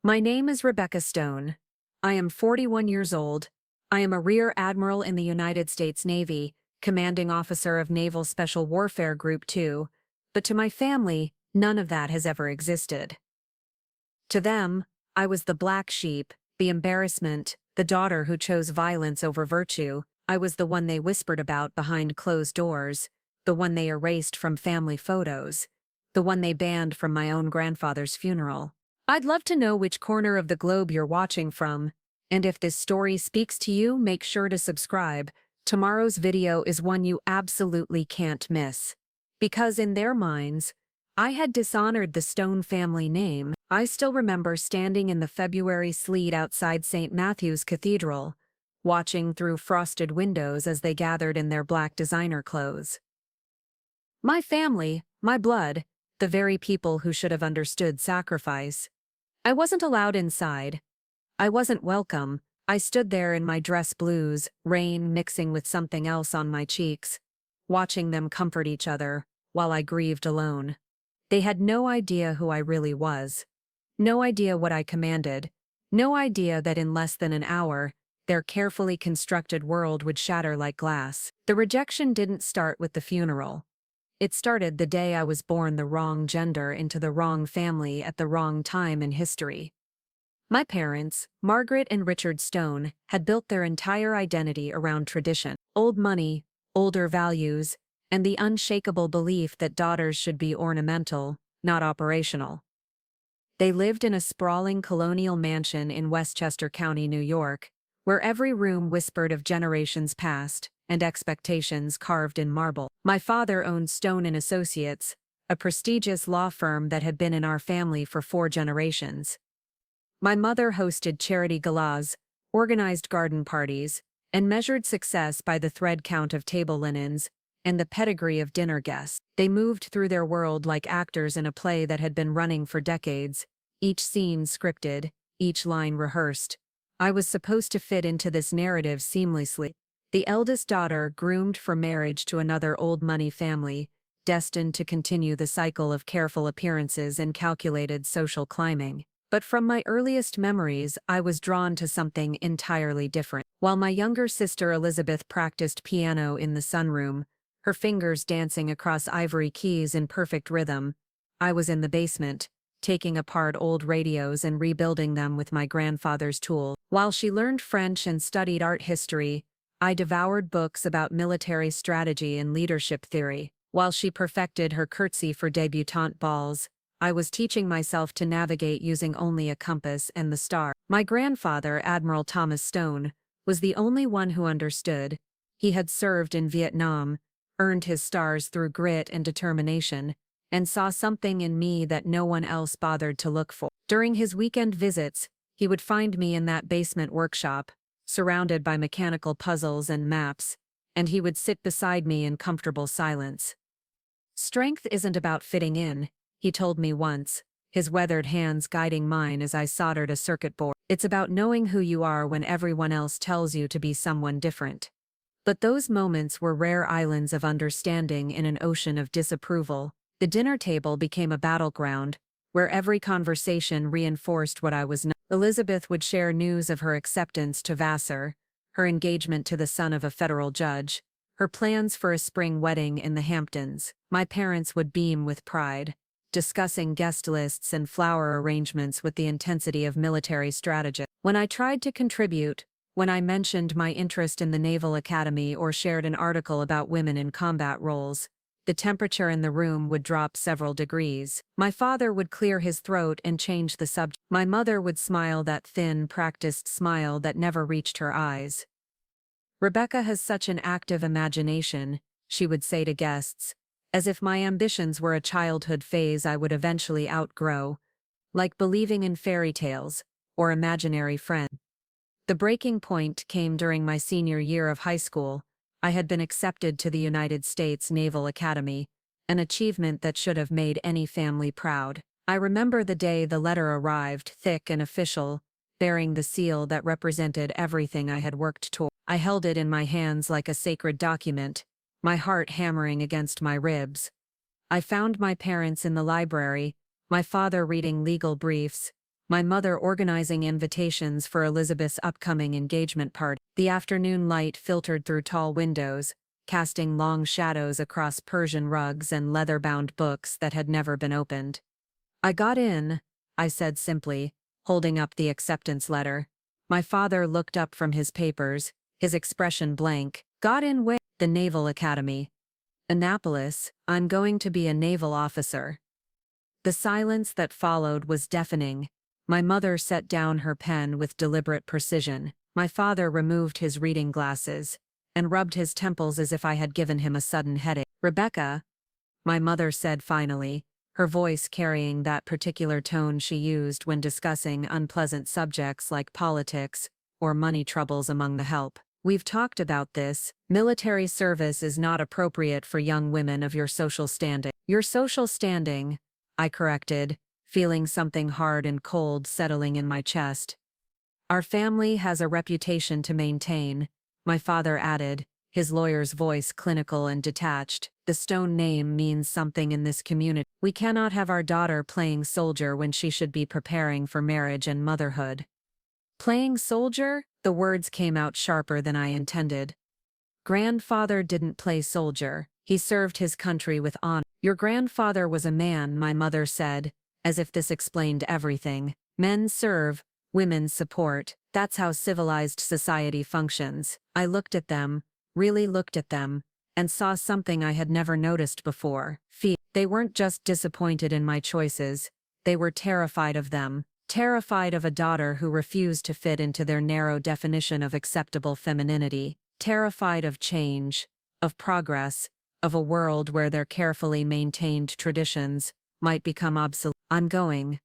My name is Rebecca Stone. I am 41 years old. I am a Rear Admiral in the United States Navy, commanding officer of Naval Special Warfare Group 2, but to my family, none of that has ever existed. To them, I was the black sheep, the embarrassment, the daughter who chose violence over virtue. I was the one they whispered about behind closed doors, the one they erased from family photos, the one they banned from my own grandfather's funeral. I'd love to know which corner of the globe you're watching from, and if this story speaks to you, make sure to subscribe. Tomorrow's video is one you absolutely can't miss. Because in their minds, I had dishonored the Stone family name. I still remember standing in the February sleet outside St. Matthew's Cathedral, watching through frosted windows as they gathered in their black designer clothes. My family, my blood, the very people who should have understood sacrifice. I wasn't allowed inside. I wasn't welcome. I stood there in my dress blues, rain mixing with something else on my cheeks, watching them comfort each other, while I grieved alone. They had no idea who I really was. No idea what I commanded. No idea that in less than an hour, their carefully constructed world would shatter like glass. The rejection didn't start with the funeral. It started the day I was born the wrong gender into the wrong family at the wrong time in history. My parents, Margaret and Richard Stone, had built their entire identity around tradition, old money, older values, and the unshakable belief that daughters should be ornamental, not operational. They lived in a sprawling colonial mansion in Westchester County, New York, where every room whispered of generations past and expectations carved in marble. My father owned Stone and Associates, a prestigious law firm that had been in our family for 4 generations. My mother hosted charity galas, organized garden parties, and measured success by the thread count of table linens and the pedigree of dinner guests. They moved through their world like actors in a play that had been running for decades, each scene scripted, each line rehearsed. I was supposed to fit into this narrative seamlessly. The eldest daughter groomed for marriage to another old money family, destined to continue the cycle of careful appearances and calculated social climbing. But from my earliest memories, I was drawn to something entirely different. While my younger sister Elizabeth practiced piano in the sunroom, her fingers dancing across ivory keys in perfect rhythm, I was in the basement, taking apart old radios and rebuilding them with my grandfather's tool. While she learned French and studied art history, I devoured books about military strategy and leadership theory. While she perfected her curtsy for debutante balls, I was teaching myself to navigate using only a compass and the star. My grandfather, Admiral Thomas Stone, was the only one who understood. He had served in Vietnam, earned his stars through grit and determination, and saw something in me that no one else bothered to look for. During his weekend visits, he would find me in that basement workshop, surrounded by mechanical puzzles and maps, and he would sit beside me in comfortable silence. "Strength isn't about fitting in," he told me once, his weathered hands guiding mine as I soldered a circuit board. "It's about knowing who you are when everyone else tells you to be someone different." But those moments were rare islands of understanding in an ocean of disapproval. The dinner table became a battleground, where every conversation reinforced what I was not. Elizabeth would share news of her acceptance to Vassar, her engagement to the son of a federal judge, her plans for a spring wedding in the Hamptons. My parents would beam with pride, discussing guest lists and flower arrangements with the intensity of military strategy. When I tried to contribute, when I mentioned my interest in the Naval Academy or shared an article about women in combat roles, the temperature in the room would drop several degrees. My father would clear his throat and change the subject. My mother would smile that thin, practiced smile that never reached her eyes. "Rebecca has such an active imagination," she would say to guests, as if my ambitions were a childhood phase I would eventually outgrow, like believing in fairy tales or imaginary friends. The breaking point came during my senior year of high school. I had been accepted to the United States Naval Academy, an achievement that should have made any family proud. I remember the day the letter arrived, thick and official, bearing the seal that represented everything I had worked toward. I held it in my hands like a sacred document, my heart hammering against my ribs. I found my parents in the library, my father reading legal briefs, my mother organizing invitations for Elizabeth's upcoming engagement party. The afternoon light filtered through tall windows, casting long shadows across Persian rugs and leather-bound books that had never been opened. "I got in," I said simply, holding up the acceptance letter. My father looked up from his papers, his expression blank. "Got in where?" "The Naval Academy. Annapolis. I'm going to be a naval officer." The silence that followed was deafening. My mother set down her pen with deliberate precision. My father removed his reading glasses and rubbed his temples as if I had given him a sudden headache. "Rebecca," my mother said finally, her voice carrying that particular tone she used when discussing unpleasant subjects like politics or money troubles among the help. "We've talked about this. Military service is not appropriate for young women of your social standing." "Your social standing," I corrected, feeling something hard and cold settling in my chest. "Our family has a reputation to maintain," my father added, his lawyer's voice clinical and detached. "The Stone name means something in this community. We cannot have our daughter playing soldier when she should be preparing for marriage and motherhood." "Playing soldier?" The words came out sharper than I intended. "Grandfather didn't play soldier. He served his country with honor." "Your grandfather was a man," my mother said, as if this explained everything. "Men serve, women support. That's how civilized society functions." I looked at them, really looked at them, and saw something I had never noticed before. They weren't just disappointed in my choices, they were terrified of them. Terrified of a daughter who refused to fit into their narrow definition of acceptable femininity. Terrified of change, of progress, of a world where their carefully maintained traditions might become obsolete. "I'm going,"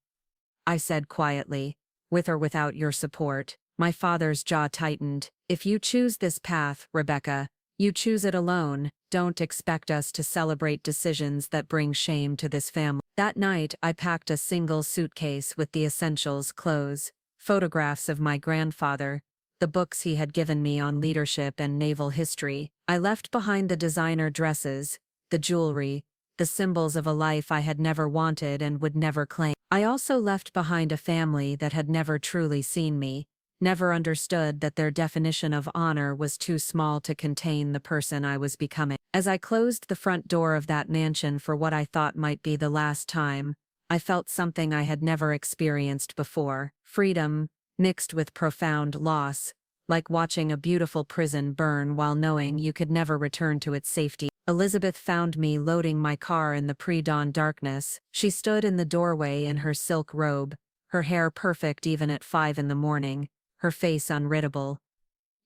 I said quietly, "with or without your support." My father's jaw tightened. "If you choose this path, Rebecca, you choose it alone. Don't expect us to celebrate decisions that bring shame to this family." That night, I packed a single suitcase with the essentials: clothes, photographs of my grandfather, the books he had given me on leadership and naval history. I left behind the designer dresses, the jewelry, the symbols of a life I had never wanted and would never claim. I also left behind a family that had never truly seen me, never understood that their definition of honor was too small to contain the person I was becoming. As I closed the front door of that mansion for what I thought might be the last time, I felt something I had never experienced before: freedom, mixed with profound loss, like watching a beautiful prison burn while knowing you could never return to its safety. Elizabeth found me loading my car in the pre-dawn darkness. She stood in the doorway in her silk robe, her hair perfect even at 5 in the morning, her face unreadable.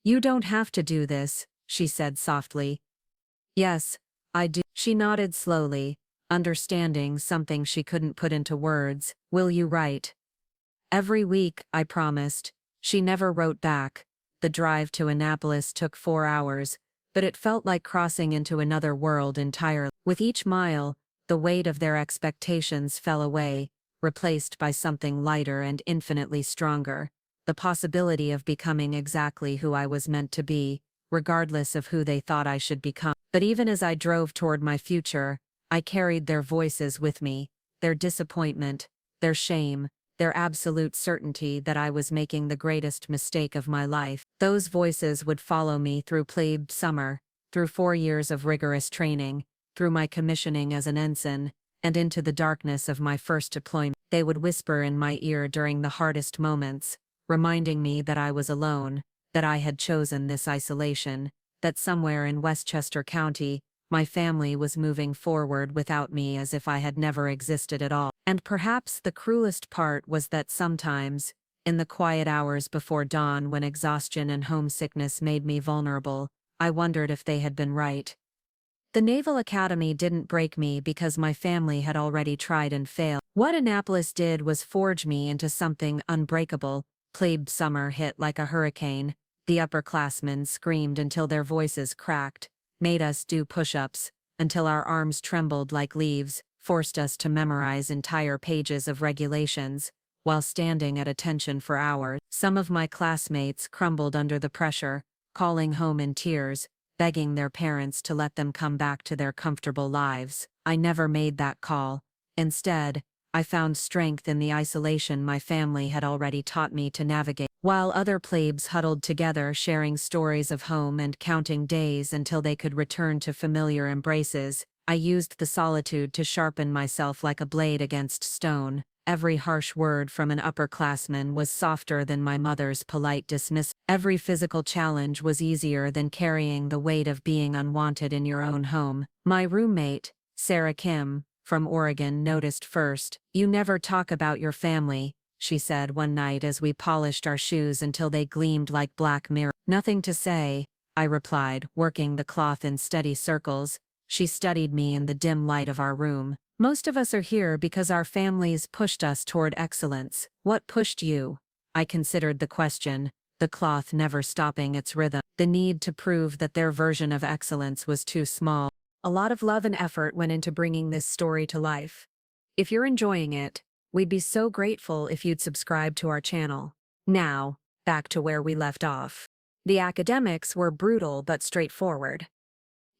"You don't have to do this," she said softly. "Yes, I do." She nodded slowly, understanding something she couldn't put into words. "Will you write?" "Every week," I promised. She never wrote back. The drive to Annapolis took 4 hours, but it felt like crossing into another world entirely. With each mile, the weight of their expectations fell away, replaced by something lighter and infinitely stronger: the possibility of becoming exactly who I was meant to be, regardless of who they thought I should become. But even as I drove toward my future, I carried their voices with me, their disappointment, their shame, their absolute certainty that I was making the greatest mistake of my life. Those voices would follow me through plebed summer, through 4 years of rigorous training, through my commissioning as an ensign, and into the darkness of my first deployment. They would whisper in my ear during the hardest moments, reminding me that I was alone, that I had chosen this isolation, that somewhere in Westchester County, my family was moving forward without me as if I had never existed at all. And perhaps the cruelest part was that sometimes, in the quiet hours before dawn when exhaustion and homesickness made me vulnerable, I wondered if they had been right. The Naval Academy didn't break me because my family had already tried and failed. What Annapolis did was forge me into something unbreakable. Plebe summer hit like a hurricane. The upperclassmen screamed until their voices cracked, made us do push-ups until our arms trembled like leaves, forced us to memorize entire pages of regulations, while standing at attention for hours. Some of my classmates crumbled under the pressure, calling home in tears, begging their parents to let them come back to their comfortable lives. I never made that call. Instead, I found strength in the isolation my family had already taught me to navigate. While other plebes huddled together sharing stories of home and counting days until they could return to familiar embraces, I used the solitude to sharpen myself like a blade against stone. Every harsh word from an upperclassman was softer than my mother's polite dismissal. Every physical challenge was easier than carrying the weight of being unwanted in your own home. My roommate, Sarah Kim, from Oregon, noticed first. "You never talk about your family," she said one night as we polished our shoes until they gleamed like black mirrors. "Nothing to say," I replied, working the cloth in steady circles. She studied me in the dim light of our room. "Most of us are here because our families pushed us toward excellence. What pushed you?" I considered the question, the cloth never stopping its rhythm. The need to prove that their version of excellence was too small. A lot of love and effort went into bringing this story to life. If you're enjoying it, we'd be so grateful if you'd subscribe to our channel. Now, back to where we left off. The academics were brutal but straightforward.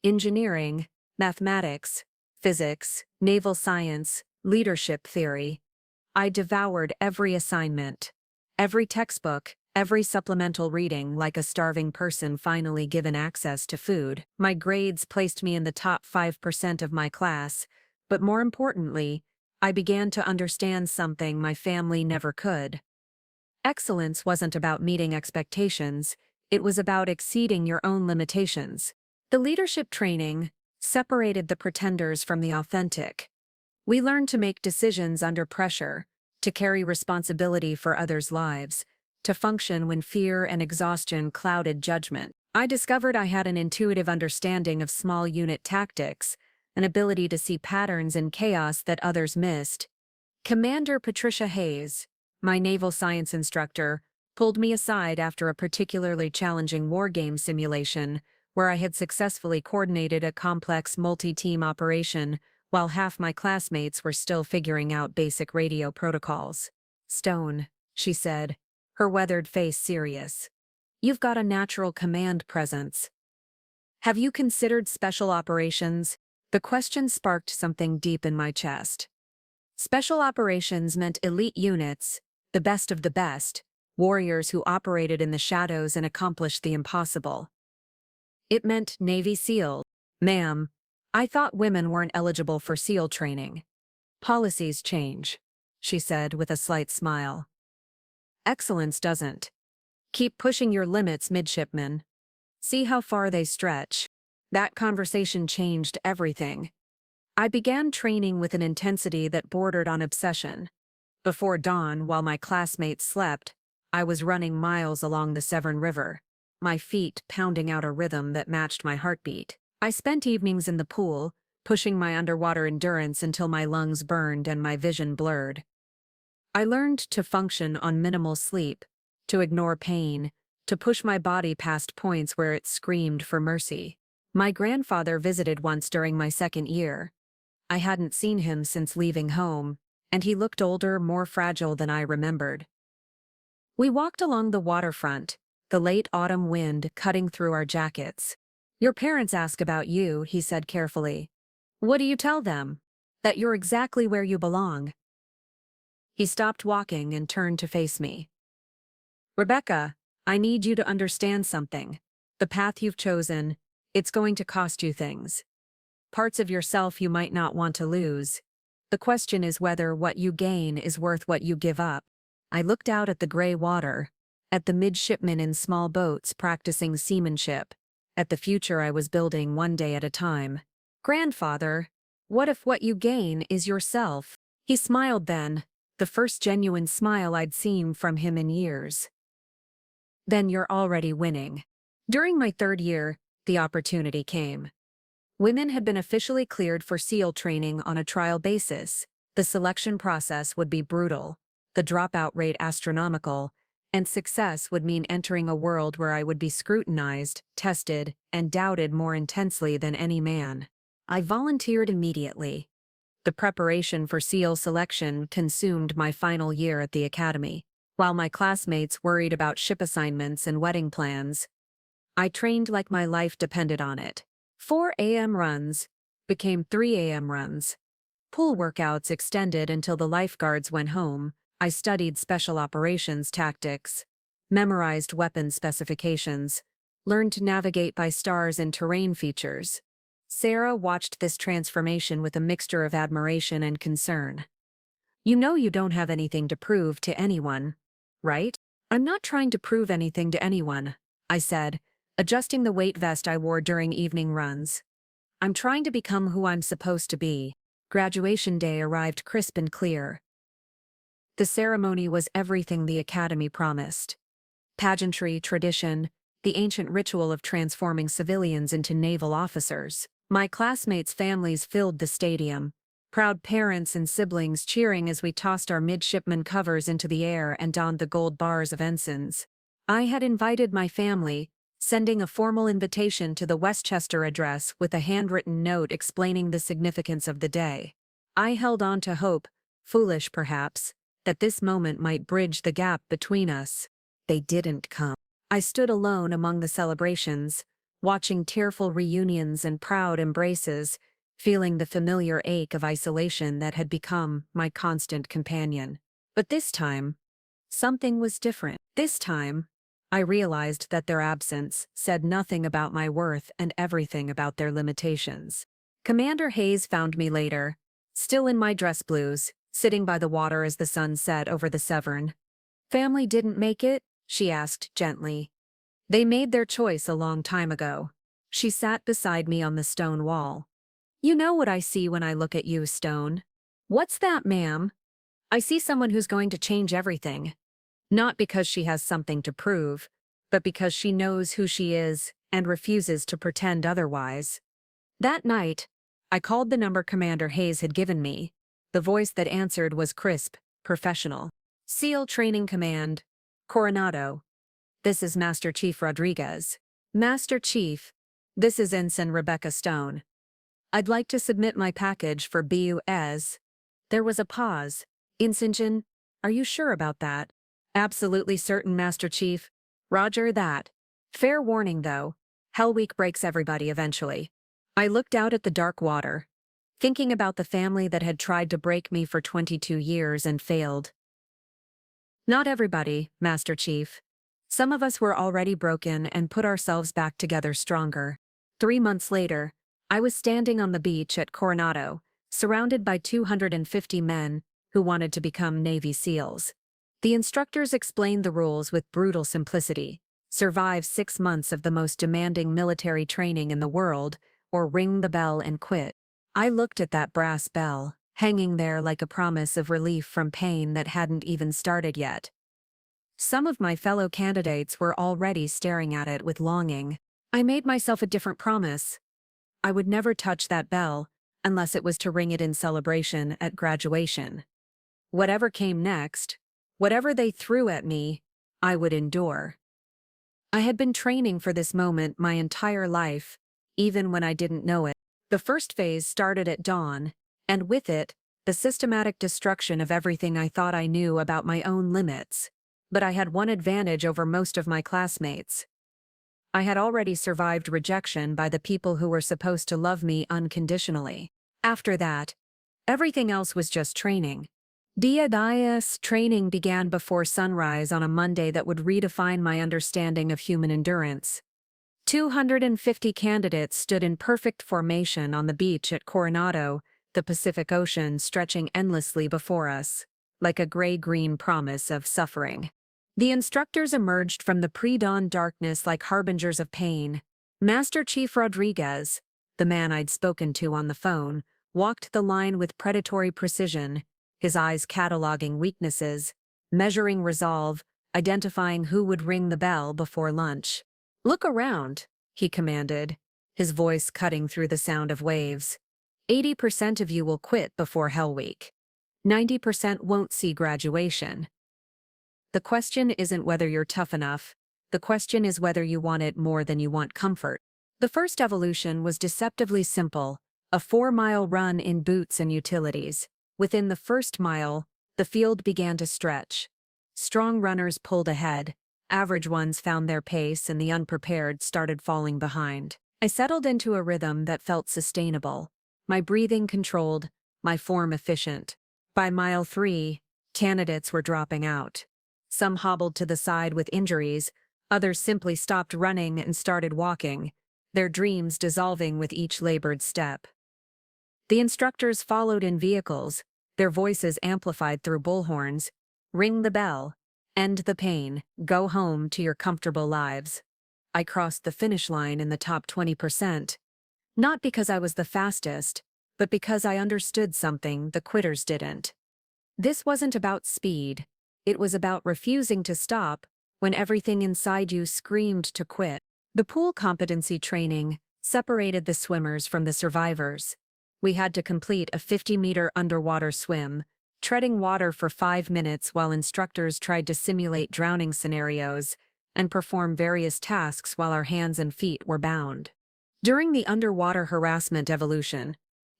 Engineering, mathematics, physics, naval science, leadership theory. I devoured every assignment, every textbook, every supplemental reading like a starving person finally given access to food. My grades placed me in the top 5% of my class, but more importantly, I began to understand something my family never could. Excellence wasn't about meeting expectations, it was about exceeding your own limitations. The leadership training separated the pretenders from the authentic. We learned to make decisions under pressure, to carry responsibility for others' lives, to function when fear and exhaustion clouded judgment. I discovered I had an intuitive understanding of small unit tactics, an ability to see patterns in chaos that others missed. Commander Patricia Hayes, my naval science instructor, pulled me aside after a particularly challenging war game simulation where I had successfully coordinated a complex multi-team operation while half my classmates were still figuring out basic radio protocols. "Stone," she said, her weathered face serious. "You've got a natural command presence. Have you considered special operations?" The question sparked something deep in my chest. Special operations meant elite units, the best of the best, warriors who operated in the shadows and accomplished the impossible. It meant Navy SEAL. "Ma'am, I thought women weren't eligible for SEAL training." "Policies change," she said with a slight smile. "Excellence doesn't. Keep pushing your limits, midshipman. See how far they stretch." That conversation changed everything. I began training with an intensity that bordered on obsession. Before dawn, while my classmates slept, I was running miles along the Severn River, my feet pounding out a rhythm that matched my heartbeat. I spent evenings in the pool, pushing my underwater endurance until my lungs burned and my vision blurred. I learned to function on minimal sleep, to ignore pain, to push my body past points where it screamed for mercy. My grandfather visited once during my second year. I hadn't seen him since leaving home, and he looked older, more fragile than I remembered. We walked along the waterfront, the late autumn wind cutting through our jackets. "Your parents ask about you," he said carefully. "What do you tell them?" "That you're exactly where you belong." He stopped walking and turned to face me. "Rebecca, I need you to understand something. The path you've chosen, it's going to cost you things. Parts of yourself you might not want to lose. The question is whether what you gain is worth what you give up." I looked out at the gray water, at the midshipmen in small boats practicing seamanship, at the future I was building one day at a time. "Grandfather, what if what you gain is yourself?" He smiled then, the first genuine smile I'd seen from him in years. "Then you're already winning." During my third year, the opportunity came. Women had been officially cleared for SEAL training on a trial basis. The selection process would be brutal, the dropout rate astronomical, and success would mean entering a world where I would be scrutinized, tested, and doubted more intensely than any man. I volunteered immediately. The preparation for SEAL selection consumed my final year at the academy. While my classmates worried about ship assignments and wedding plans, I trained like my life depended on it. 4 a.m. runs became 3 a.m. runs. Pool workouts extended until the lifeguards went home. I studied special operations tactics, memorized weapon specifications, learned to navigate by stars and terrain features. Sarah watched this transformation with a mixture of admiration and concern. You know you don't have anything to prove to anyone, right? I'm not trying to prove anything to anyone, I said, adjusting the weight vest I wore during evening runs. I'm trying to become who I'm supposed to be. Graduation day arrived crisp and clear. The ceremony was everything the academy promised. Pageantry, tradition, the ancient ritual of transforming civilians into naval officers. My classmates' families filled the stadium, proud parents and siblings cheering as we tossed our midshipman covers into the air and donned the gold bars of ensigns. I had invited my family, sending a formal invitation to the Westchester address with a handwritten note explaining the significance of the day. I held on to hope, foolish perhaps, that this moment might bridge the gap between us. They didn't come. I stood alone among the celebrations, watching tearful reunions and proud embraces, feeling the familiar ache of isolation that had become my constant companion. But this time, something was different. This time, I realized that their absence said nothing about my worth and everything about their limitations. Commander Hayes found me later, still in my dress blues, sitting by the water as the sun set over the Severn. Family didn't make it? She asked gently. They made their choice a long time ago. She sat beside me on the stone wall. You know what I see when I look at you, Stone. What's that, ma'am? I see someone who's going to change everything. Not because she has something to prove, but because she knows who she is and refuses to pretend otherwise. That night, I called the number Commander Hayes had given me. The voice that answered was crisp, professional. SEAL Training Command, Coronado. This is Master Chief Rodriguez. Master Chief, this is Ensign Rebecca Stone. I'd like to submit my package for BUS. There was a pause. Ensign, are you sure about that? Absolutely certain, Master Chief. Roger that. Fair warning, though. Hell Week breaks everybody eventually. I looked out at the dark water, thinking about the family that had tried to break me for 22 years and failed. Not everybody, Master Chief. Some of us were already broken and put ourselves back together stronger. 3 months later, I was standing on the beach at Coronado, surrounded by 250 men who wanted to become Navy SEALs. The instructors explained the rules with brutal simplicity. Survive 6 months of the most demanding military training in the world, or ring the bell and quit. I looked at that brass bell, hanging there like a promise of relief from pain that hadn't even started yet. Some of my fellow candidates were already staring at it with longing. I made myself a different promise. I would never touch that bell, unless it was to ring it in celebration at graduation. Whatever came next, whatever they threw at me, I would endure. I had been training for this moment my entire life, even when I didn't know it. The first phase started at dawn, and with it, the systematic destruction of everything I thought I knew about my own limits. But I had one advantage over most of my classmates. I had already survived rejection by the people who were supposed to love me unconditionally. After that, everything else was just training. Dia Dias training began before sunrise on a Monday that would redefine my understanding of human endurance. 250 candidates stood in perfect formation on the beach at Coronado, the Pacific Ocean stretching endlessly before us, like a gray-green promise of suffering. The instructors emerged from the pre-dawn darkness like harbingers of pain. Master Chief Rodriguez, the man I'd spoken to on the phone, walked the line with predatory precision, his eyes cataloging weaknesses, measuring resolve, identifying who would ring the bell before lunch. Look around, he commanded, his voice cutting through the sound of waves. 80% of you will quit before Hell Week. 90% won't see graduation. The question isn't whether you're tough enough. The question is whether you want it more than you want comfort. The first evolution was deceptively simple, a 4-mile run in boots and utilities. Within the first mile, the field began to stretch. Strong runners pulled ahead, average ones found their pace, and the unprepared started falling behind. I settled into a rhythm that felt sustainable, my breathing controlled, my form efficient. By mile 3, candidates were dropping out. Some hobbled to the side with injuries, others simply stopped running and started walking, their dreams dissolving with each labored step. The instructors followed in vehicles, their voices amplified through bullhorns. Ring the bell. End the pain. Go home to your comfortable lives. I crossed the finish line in the top 20%. Not because I was the fastest, but because I understood something the quitters didn't. This wasn't about speed. It was about refusing to stop when everything inside you screamed to quit. The pool competency training separated the swimmers from the survivors. We had to complete a 50-meter underwater swim, treading water for 5 minutes while instructors tried to simulate drowning scenarios and perform various tasks while our hands and feet were bound. During the underwater harassment evolution,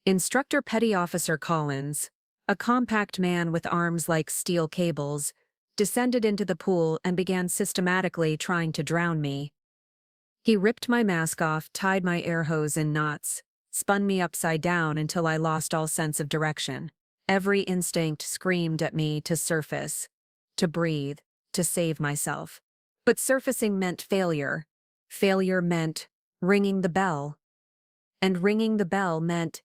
Instructor Petty Officer Collins, a compact man with arms like steel cables, descended into the pool and began systematically trying to drown me. He ripped my mask off, tied my air hose in knots, spun me upside down until I lost all sense of direction. Every instinct screamed at me to surface, to breathe, to save myself. But surfacing meant failure. Failure meant ringing the bell. And ringing the bell meant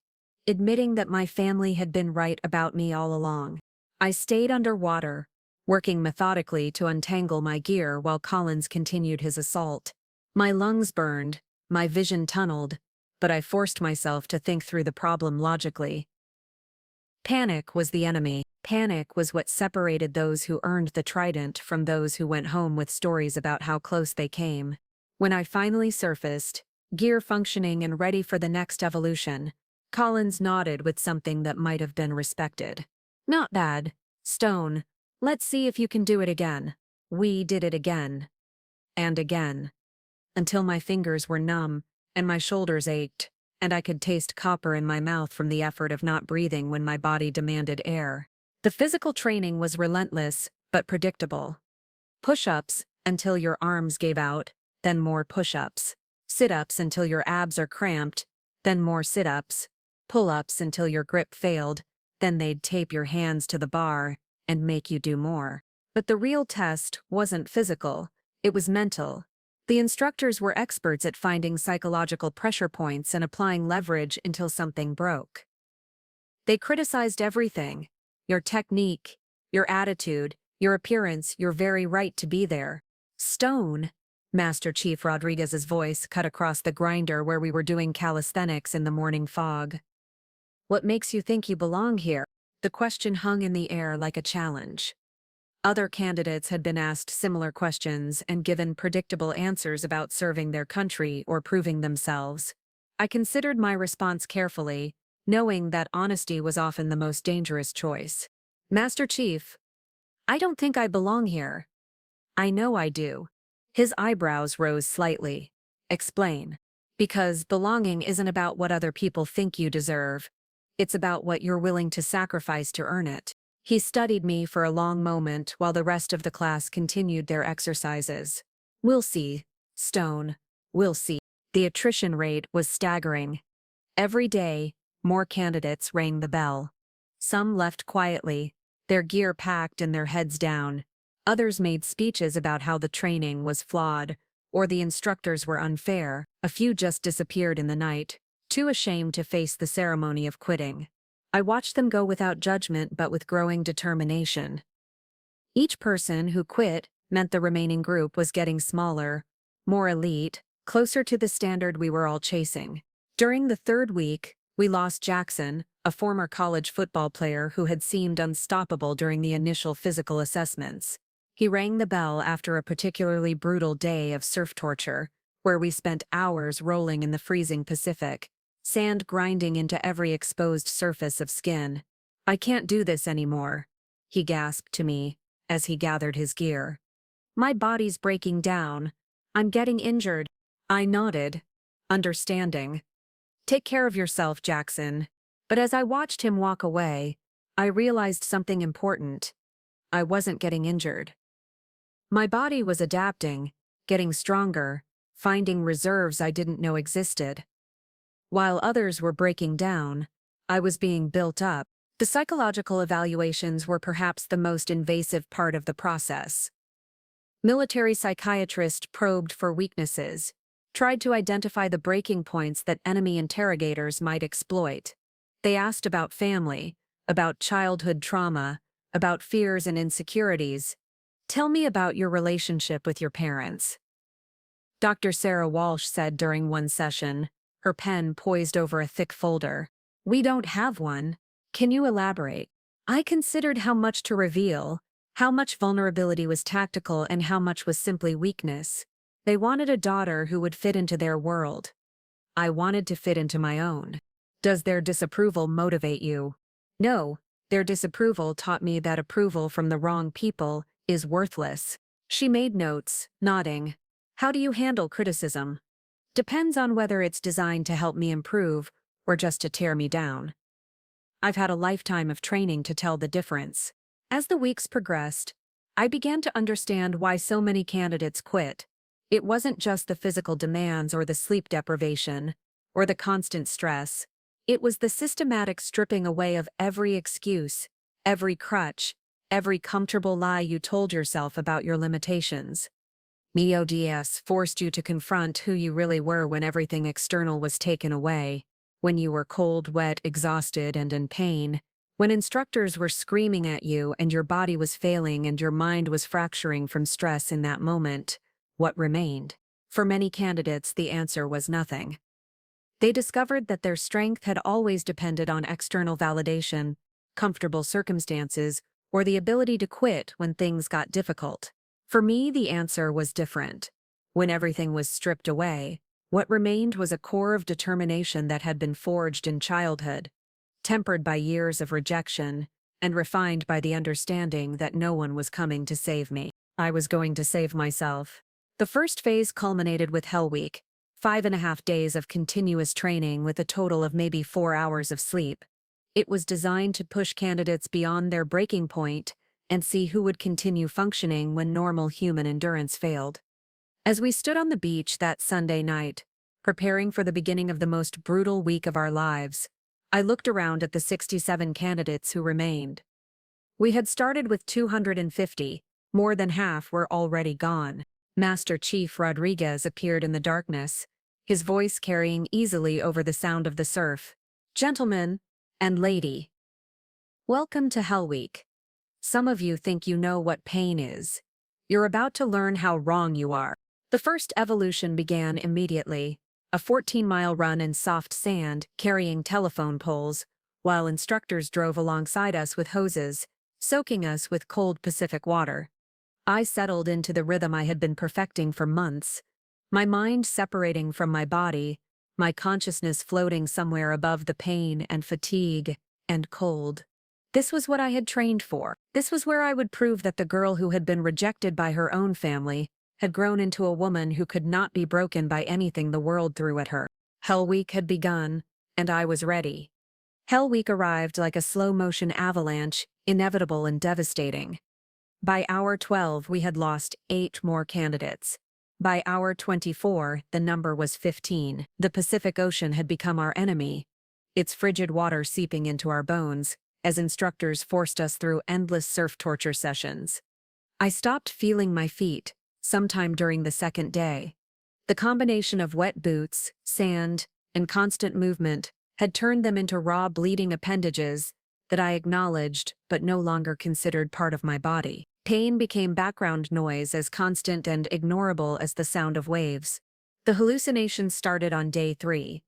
admitting that my family had been right about me all along. I stayed underwater, working methodically to untangle my gear while Collins continued his assault. My lungs burned, my vision tunneled, but I forced myself to think through the problem logically. Panic was the enemy. Panic was what separated those who earned the trident from those who went home with stories about how close they came. When I finally surfaced, gear functioning and ready for the next evolution, Collins nodded with something that might have been respected. Not bad, Stone. Let's see if you can do it again. We did it again. And again. Until my fingers were numb, and my shoulders ached, and I could taste copper in my mouth from the effort of not breathing when my body demanded air. The physical training was relentless, but predictable. Push-ups until your arms gave out, then more push-ups. Sit-ups until your abs are cramped, then more sit-ups. Pull-ups until your grip failed, then they'd tape your hands to the bar and make you do more. But the real test wasn't physical, it was mental. The instructors were experts at finding psychological pressure points and applying leverage until something broke. They criticized everything: your technique, your attitude, your appearance, your very right to be there. Stone, Master Chief Rodriguez's voice cut across the grinder where we were doing calisthenics in the morning fog. What makes you think you belong here? The question hung in the air like a challenge. Other candidates had been asked similar questions and given predictable answers about serving their country or proving themselves. I considered my response carefully, knowing that honesty was often the most dangerous choice. Master Chief, I don't think I belong here. I know I do. His eyebrows rose slightly. Explain. Because belonging isn't about what other people think you deserve. It's about what you're willing to sacrifice to earn it. He studied me for a long moment while the rest of the class continued their exercises. We'll see, Stone. We'll see. The attrition rate was staggering. Every day, more candidates rang the bell. Some left quietly, their gear packed and their heads down. Others made speeches about how the training was flawed, or the instructors were unfair. A few just disappeared in the night, too ashamed to face the ceremony of quitting. I watched them go without judgment but with growing determination. Each person who quit meant the remaining group was getting smaller, more elite, closer to the standard we were all chasing. During the 3rd week, we lost Jackson, a former college football player who had seemed unstoppable during the initial physical assessments. He rang the bell after a particularly brutal day of surf torture, where we spent hours rolling in the freezing Pacific, sand grinding into every exposed surface of skin. I can't do this anymore, he gasped to me as he gathered his gear. My body's breaking down. I'm getting injured. I nodded, understanding. Take care of yourself, Jackson. But as I watched him walk away, I realized something important. I wasn't getting injured. My body was adapting, getting stronger, finding reserves I didn't know existed. While others were breaking down, I was being built up. The psychological evaluations were perhaps the most invasive part of the process. Military psychiatrists probed for weaknesses, tried to identify the breaking points that enemy interrogators might exploit. They asked about family, about childhood trauma, about fears and insecurities. Tell me about your relationship with your parents. Dr. Sarah Walsh said during one session, her pen poised over a thick folder. We don't have one. Can you elaborate? I considered how much to reveal, how much vulnerability was tactical and how much was simply weakness. They wanted a daughter who would fit into their world. I wanted to fit into my own. Does their disapproval motivate you? No, their disapproval taught me that approval from the wrong people is worthless. She made notes, nodding. How do you handle criticism? Depends on whether it's designed to help me improve or just to tear me down. I've had a lifetime of training to tell the difference. As the weeks progressed, I began to understand why so many candidates quit. It wasn't just the physical demands or the sleep deprivation, or the constant stress. It was the systematic stripping away of every excuse, every crutch, every comfortable lie you told yourself about your limitations. MODS forced you to confront who you really were when everything external was taken away, when you were cold, wet, exhausted, and in pain, when instructors were screaming at you and your body was failing and your mind was fracturing from stress in that moment. What remained? For many candidates, the answer was nothing. They discovered that their strength had always depended on external validation, comfortable circumstances, or the ability to quit when things got difficult. For me, the answer was different. When everything was stripped away, what remained was a core of determination that had been forged in childhood, tempered by years of rejection, and refined by the understanding that no one was coming to save me. I was going to save myself. The first phase culminated with Hell Week, 5.5 days of continuous training with a total of maybe 4 hours of sleep. It was designed to push candidates beyond their breaking point and see who would continue functioning when normal human endurance failed. As we stood on the beach that Sunday night, preparing for the beginning of the most brutal week of our lives, I looked around at the 67 candidates who remained. We had started with 250, more than half were already gone. Master Chief Rodriguez appeared in the darkness, his voice carrying easily over the sound of the surf. Gentlemen and lady, welcome to Hell Week. Some of you think you know what pain is. You're about to learn how wrong you are. The first evolution began immediately, a 14-mile run in soft sand carrying telephone poles, while instructors drove alongside us with hoses, soaking us with cold Pacific water. I settled into the rhythm I had been perfecting for months, my mind separating from my body, my consciousness floating somewhere above the pain and fatigue and cold. This was what I had trained for. This was where I would prove that the girl who had been rejected by her own family had grown into a woman who could not be broken by anything the world threw at her. Hell Week had begun, and I was ready. Hell Week arrived like a slow-motion avalanche, inevitable and devastating. By hour 12, we had lost 8 more candidates. By hour 24, the number was 15. The Pacific Ocean had become our enemy, its frigid water seeping into our bones, as instructors forced us through endless surf torture sessions. I stopped feeling my feet, sometime during the second day. The combination of wet boots, sand, and constant movement had turned them into raw bleeding appendages that I acknowledged but no longer considered part of my body. Pain became background noise as constant and ignorable as the sound of waves. The hallucinations started on day 3.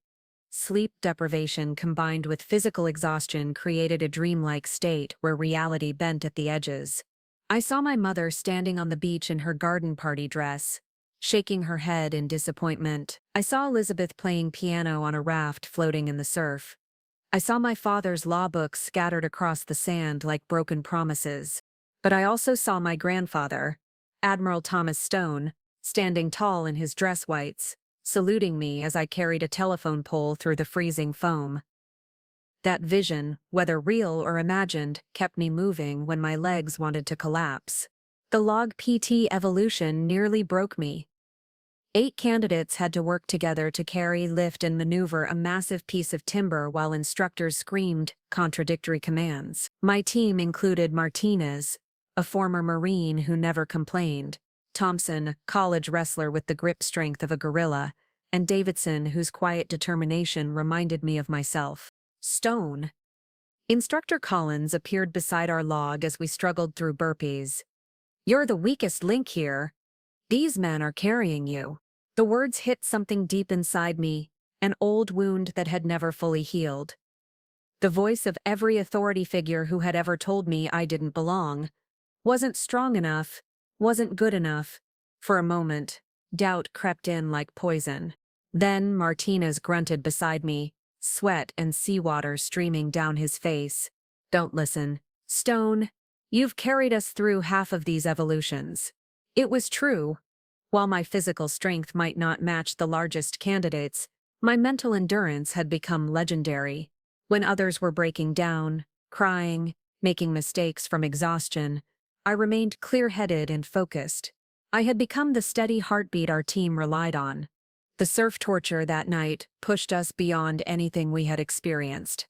Sleep deprivation combined with physical exhaustion created a dreamlike state where reality bent at the edges. I saw my mother standing on the beach in her garden party dress, shaking her head in disappointment. I saw Elizabeth playing piano on a raft floating in the surf. I saw my father's law books scattered across the sand like broken promises. But I also saw my grandfather, Admiral Thomas Stone, standing tall in his dress whites, saluting me as I carried a telephone pole through the freezing foam. That vision, whether real or imagined, kept me moving when my legs wanted to collapse. The log PT evolution nearly broke me. 8 candidates had to work together to carry, lift, and maneuver a massive piece of timber while instructors screamed contradictory commands. My team included Martinez, a former Marine who never complained, Thompson, college wrestler with the grip strength of a gorilla, and Davidson, whose quiet determination reminded me of myself. Stone. Instructor Collins appeared beside our log as we struggled through burpees. "You're the weakest link here. These men are carrying you." The words hit something deep inside me, an old wound that had never fully healed. The voice of every authority figure who had ever told me I didn't belong, wasn't strong enough, wasn't good enough. For a moment, doubt crept in like poison. Then Martinez grunted beside me, sweat and seawater streaming down his face. "Don't listen, Stone. You've carried us through half of these evolutions." It was true. While my physical strength might not match the largest candidates, my mental endurance had become legendary. When others were breaking down, crying, making mistakes from exhaustion, I remained clear-headed and focused. I had become the steady heartbeat our team relied on. The surf torture that night pushed us beyond anything we had experienced.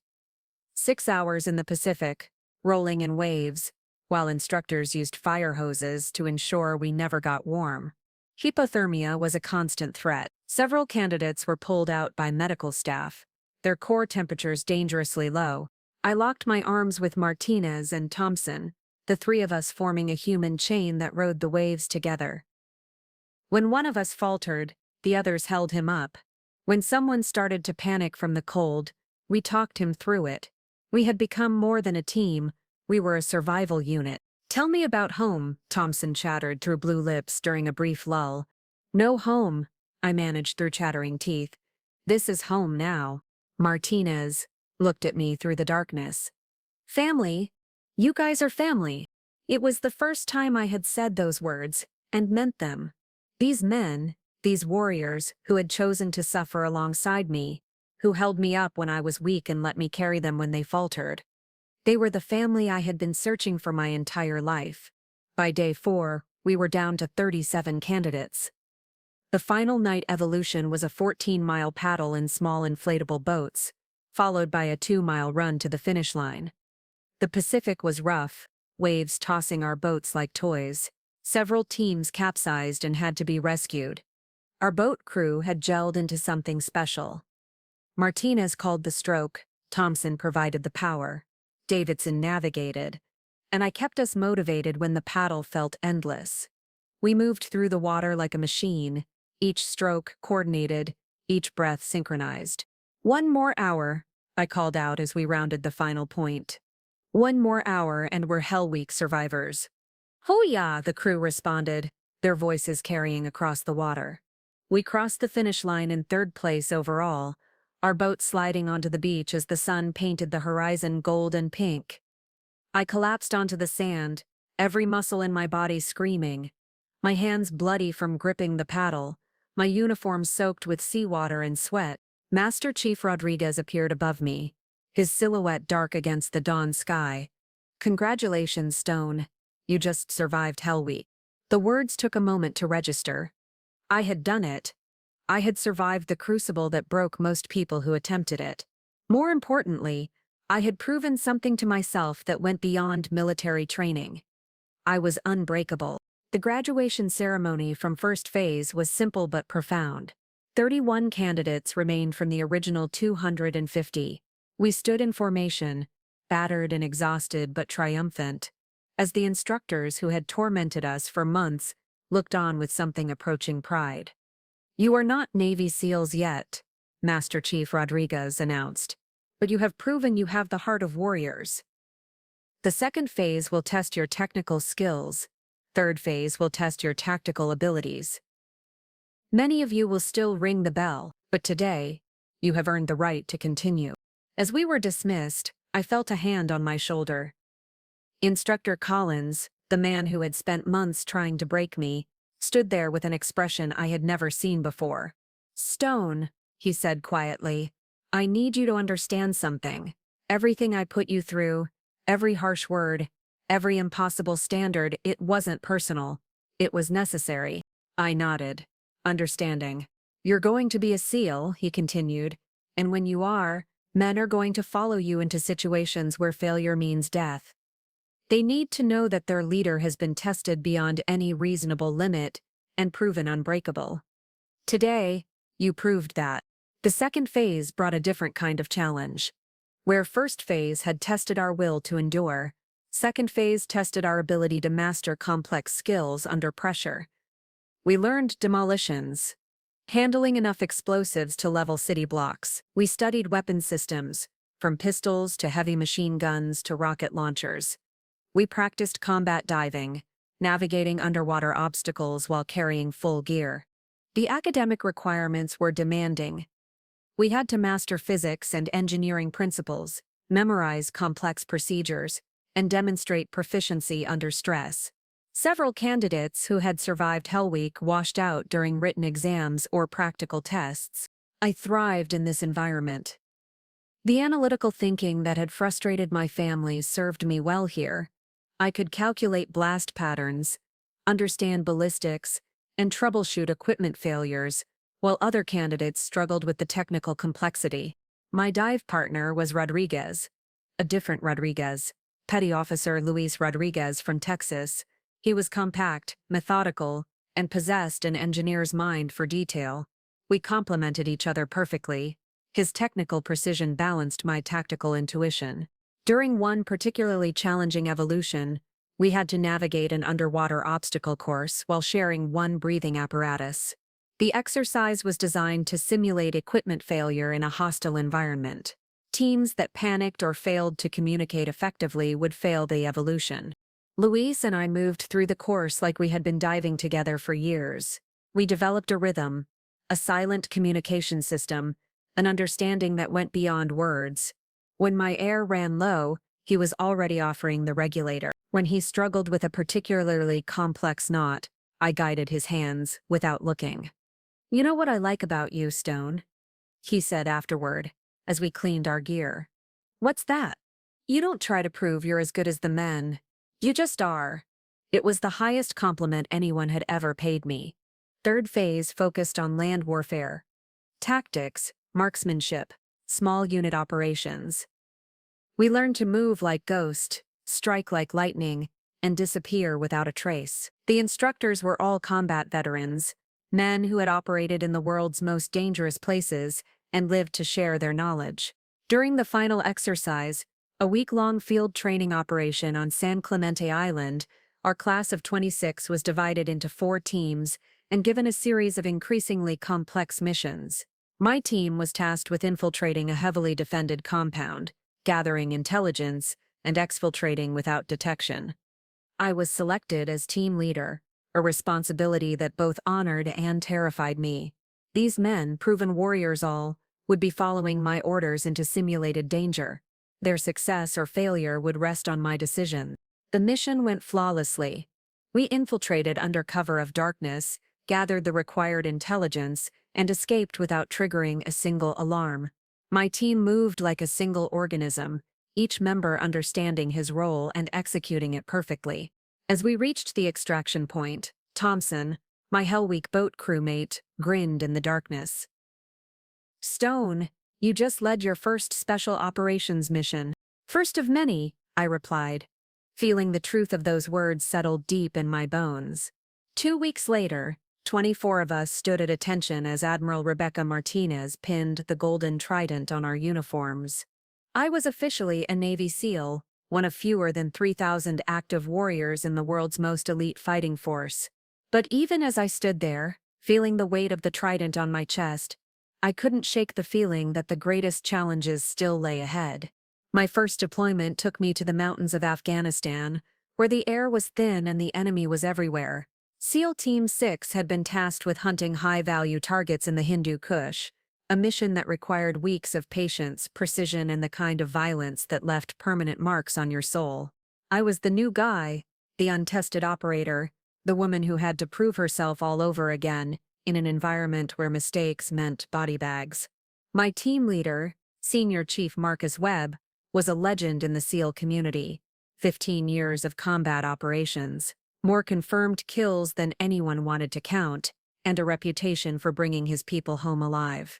6 hours in the Pacific, rolling in waves, while instructors used fire hoses to ensure we never got warm. Hypothermia was a constant threat. Several candidates were pulled out by medical staff, their core temperatures dangerously low. I locked my arms with Martinez and Thompson, the 3 of us forming a human chain that rode the waves together. When one of us faltered, the others held him up. When someone started to panic from the cold, we talked him through it. We had become more than a team, we were a survival unit. "Tell me about home," Thompson chattered through blue lips during a brief lull. "No home," I managed through chattering teeth. "This is home now." Martinez looked at me through the darkness. "Family? You guys are family." It was the first time I had said those words, and meant them. These men, these warriors who had chosen to suffer alongside me, who held me up when I was weak and let me carry them when they faltered. They were the family I had been searching for my entire life. By day 4, we were down to 37 candidates. The final night evolution was a 14-mile paddle in small inflatable boats, followed by a 2-mile run to the finish line. The Pacific was rough, waves tossing our boats like toys. Several teams capsized and had to be rescued. Our boat crew had gelled into something special. Martinez called the stroke, Thompson provided the power. Davidson navigated, and I kept us motivated when the paddle felt endless. We moved through the water like a machine, each stroke coordinated, each breath synchronized. "One more hour," I called out as we rounded the final point. "One more hour and we're Hell Week survivors." "Hoo-yah," the crew responded, their voices carrying across the water. We crossed the finish line in 3rd place overall, our boat sliding onto the beach as the sun painted the horizon gold and pink. I collapsed onto the sand, every muscle in my body screaming, my hands bloody from gripping the paddle, my uniform soaked with seawater and sweat. Master Chief Rodriguez appeared above me, his silhouette dark against the dawn sky. "Congratulations, Stone. You just survived Hell Week." The words took a moment to register. I had done it. I had survived the crucible that broke most people who attempted it. More importantly, I had proven something to myself that went beyond military training. I was unbreakable. The graduation ceremony from first phase was simple but profound. 31 candidates remained from the original 250. We stood in formation, battered and exhausted but triumphant, as the instructors who had tormented us for months looked on with something approaching pride. "You are not Navy SEALs yet," Master Chief Rodriguez announced, "but you have proven you have the heart of warriors. The 2nd phase will test your technical skills. 3rd phase will test your tactical abilities. Many of you will still ring the bell, but today, you have earned the right to continue." As we were dismissed, I felt a hand on my shoulder. Instructor Collins, the man who had spent months trying to break me, stood there with an expression I had never seen before. "Stone," he said quietly, "I need you to understand something. Everything I put you through, every harsh word, every impossible standard, it wasn't personal. It was necessary." I nodded. understanding. You're going to be a SEAL, he continued, and when you are, men are going to follow you into situations where failure means death. They need to know that their leader has been tested beyond any reasonable limit and proven unbreakable. Today, you proved that. The second phase brought a different kind of challenge. Where first phase had tested our will to endure, second phase tested our ability to master complex skills under pressure. We learned demolitions, handling enough explosives to level city blocks. We studied weapon systems, from pistols to heavy machine guns to rocket launchers. We practiced combat diving, navigating underwater obstacles while carrying full gear. The academic requirements were demanding. We had to master physics and engineering principles, memorize complex procedures, and demonstrate proficiency under stress. Several candidates who had survived Hell Week washed out during written exams or practical tests. I thrived in this environment. The analytical thinking that had frustrated my family served me well here. I could calculate blast patterns, understand ballistics, and troubleshoot equipment failures, while other candidates struggled with the technical complexity. My dive partner was Rodriguez. A different Rodriguez. Petty Officer Luis Rodriguez from Texas. He was compact, methodical, and possessed an engineer's mind for detail. We complemented each other perfectly. His technical precision balanced my tactical intuition. During one particularly challenging evolution, we had to navigate an underwater obstacle course while sharing one breathing apparatus. The exercise was designed to simulate equipment failure in a hostile environment. Teams that panicked or failed to communicate effectively would fail the evolution. Luis and I moved through the course like we had been diving together for years. We developed a rhythm, a silent communication system, an understanding that went beyond words. When my air ran low, he was already offering the regulator. When he struggled with a particularly complex knot, I guided his hands without looking. "You know what I like about you, Stone?" he said afterward, as we cleaned our gear. "What's that?" "You don't try to prove you're as good as the men. You just are." It was the highest compliment anyone had ever paid me. Third phase focused on land warfare. Tactics, marksmanship, small unit operations. We learned to move like ghost, strike like lightning, and disappear without a trace. The instructors were all combat veterans, men who had operated in the world's most dangerous places and lived to share their knowledge. During the final exercise, a week-long field training operation on San Clemente Island, our class of 26 was divided into 4 teams and given a series of increasingly complex missions. My team was tasked with infiltrating a heavily defended compound, gathering intelligence, and exfiltrating without detection. I was selected as team leader, a responsibility that both honored and terrified me. These men, proven warriors all, would be following my orders into simulated danger. Their success or failure would rest on my decision. The mission went flawlessly. We infiltrated under cover of darkness, gathered the required intelligence, and escaped without triggering a single alarm. My team moved like a single organism, each member understanding his role and executing it perfectly. As we reached the extraction point, Thompson, my Hell Week boat crewmate, grinned in the darkness. "Stone, you just led your first special operations mission." "First of many," I replied, feeling the truth of those words settled deep in my bones. 2 weeks later, 24 of us stood at attention as Admiral Rebecca Martinez pinned the golden trident on our uniforms. I was officially a Navy SEAL, one of fewer than 3,000 active warriors in the world's most elite fighting force. But even as I stood there, feeling the weight of the trident on my chest, I couldn't shake the feeling that the greatest challenges still lay ahead. My first deployment took me to the mountains of Afghanistan, where the air was thin and the enemy was everywhere. SEAL Team 6 had been tasked with hunting high-value targets in the Hindu Kush, a mission that required weeks of patience, precision, and the kind of violence that left permanent marks on your soul. I was the new guy, the untested operator, the woman who had to prove herself all over again, in an environment where mistakes meant body bags. My team leader, Senior Chief Marcus Webb, was a legend in the SEAL community. 15 years of combat operations, more confirmed kills than anyone wanted to count, and a reputation for bringing his people home alive.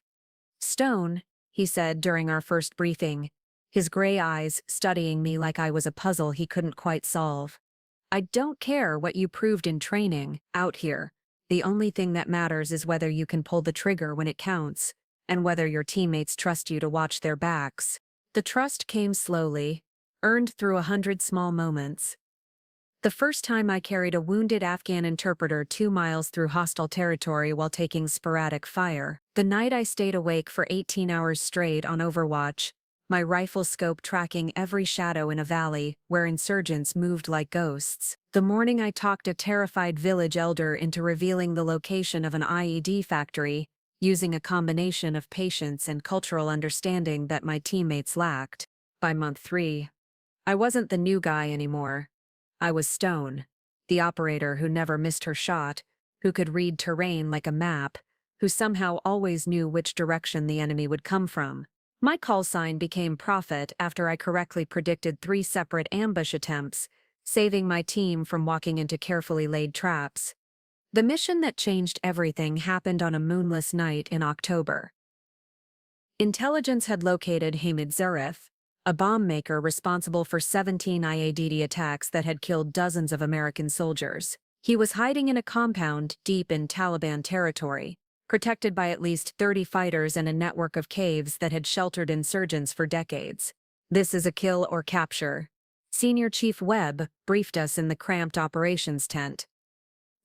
"Stone," he said during our first briefing, his gray eyes studying me like I was a puzzle he couldn't quite solve. "I don't care what you proved in training, out here. The only thing that matters is whether you can pull the trigger when it counts, and whether your teammates trust you to watch their backs." The trust came slowly, earned through 100 small moments. The first time I carried a wounded Afghan interpreter 2 miles through hostile territory while taking sporadic fire. The night I stayed awake for 18 hours straight on Overwatch, my rifle scope tracking every shadow in a valley where insurgents moved like ghosts. The morning I talked a terrified village elder into revealing the location of an IED factory, using a combination of patience and cultural understanding that my teammates lacked. By month 3, I wasn't the new guy anymore. I was Stone, the operator who never missed her shot, who could read terrain like a map, who somehow always knew which direction the enemy would come from. My call sign became Prophet after I correctly predicted 3 separate ambush attempts, saving my team from walking into carefully laid traps. The mission that changed everything happened on a moonless night in October. Intelligence had located Hamid Zarif, a bomb maker responsible for 17 IED attacks that had killed dozens of American soldiers. He was hiding in a compound deep in Taliban territory, protected by at least 30 fighters and a network of caves that had sheltered insurgents for decades. "This is a kill or capture," Senior Chief Webb briefed us in the cramped operations tent.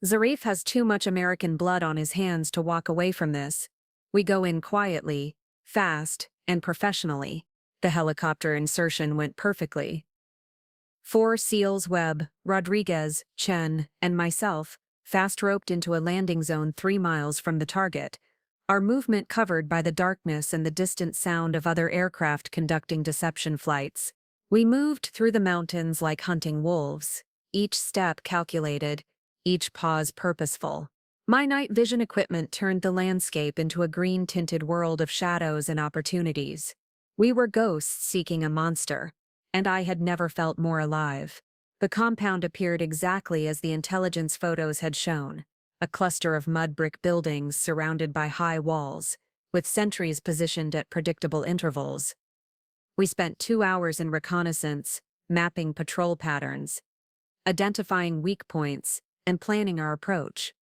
"Zarif has too much American blood on his hands to walk away from this. We go in quietly, fast, and professionally." The helicopter insertion went perfectly. 4 SEALs, Webb, Rodriguez, Chen, and myself, fast-roped into a landing zone 3 miles from the target, our movement covered by the darkness and the distant sound of other aircraft conducting deception flights. We moved through the mountains like hunting wolves, each step calculated, each pause purposeful. My night vision equipment turned the landscape into a green-tinted world of shadows and opportunities. We were ghosts seeking a monster, and I had never felt more alive. The compound appeared exactly as the intelligence photos had shown, a cluster of mud brick buildings surrounded by high walls, with sentries positioned at predictable intervals. We spent 2 hours in reconnaissance, mapping patrol patterns, identifying weak points, and planning our approach.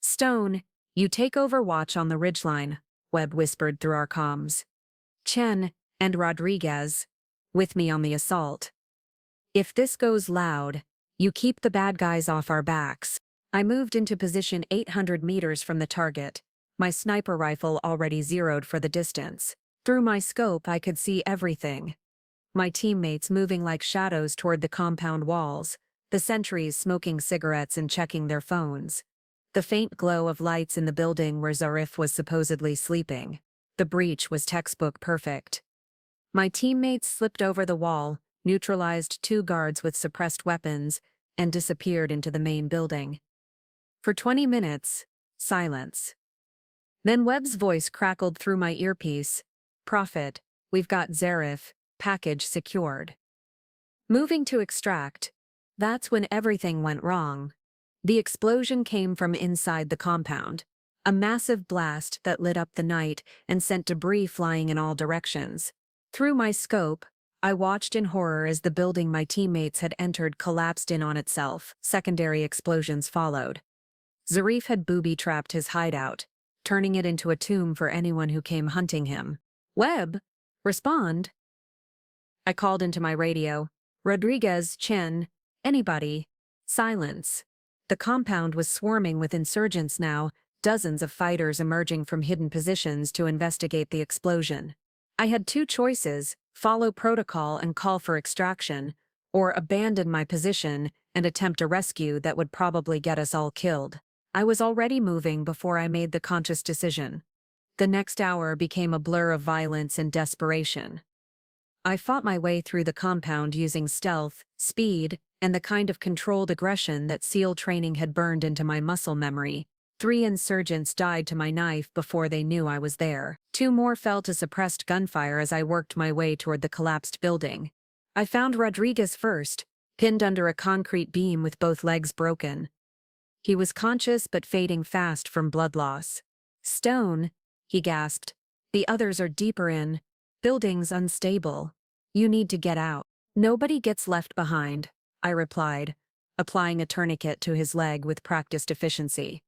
"Stone, you take over watch on the ridgeline," Webb whispered through our comms. "Chen and Rodriguez, with me on the assault. If this goes loud, you keep the bad guys off our backs." I moved into position 800 meters from the target, my sniper rifle already zeroed for the distance. Through my scope I could see everything. My teammates moving like shadows toward the compound walls, the sentries smoking cigarettes and checking their phones. The faint glow of lights in the building where Zarif was supposedly sleeping. The breach was textbook perfect. My teammates slipped over the wall, neutralized 2 guards with suppressed weapons, and disappeared into the main building. For 20 minutes, silence. Then Webb's voice crackled through my earpiece. "Prophet, we've got Zarif, package secured." Moving to extract, that's when everything went wrong. The explosion came from inside the compound, a massive blast that lit up the night and sent debris flying in all directions. Through my scope, I watched in horror as the building my teammates had entered collapsed in on itself. Secondary explosions followed. Zarif had booby-trapped his hideout, turning it into a tomb for anyone who came hunting him. "Webb, respond." I called into my radio. "Rodriguez, Chen, anybody." Silence. The compound was swarming with insurgents now, dozens of fighters emerging from hidden positions to investigate the explosion. I had 2 choices: follow protocol and call for extraction, or abandon my position and attempt a rescue that would probably get us all killed. I was already moving before I made the conscious decision. The next hour became a blur of violence and desperation. I fought my way through the compound using stealth, speed, and the kind of controlled aggression that SEAL training had burned into my muscle memory. 3 insurgents died to my knife before they knew I was there. 2 more fell to suppressed gunfire as I worked my way toward the collapsed building. I found Rodriguez first, pinned under a concrete beam with both legs broken. He was conscious but fading fast from blood loss. "Stone," he gasped. "The others are deeper in. Building's unstable. You need to get out." "Nobody gets left behind," I replied, applying a tourniquet to his leg with practiced efficiency.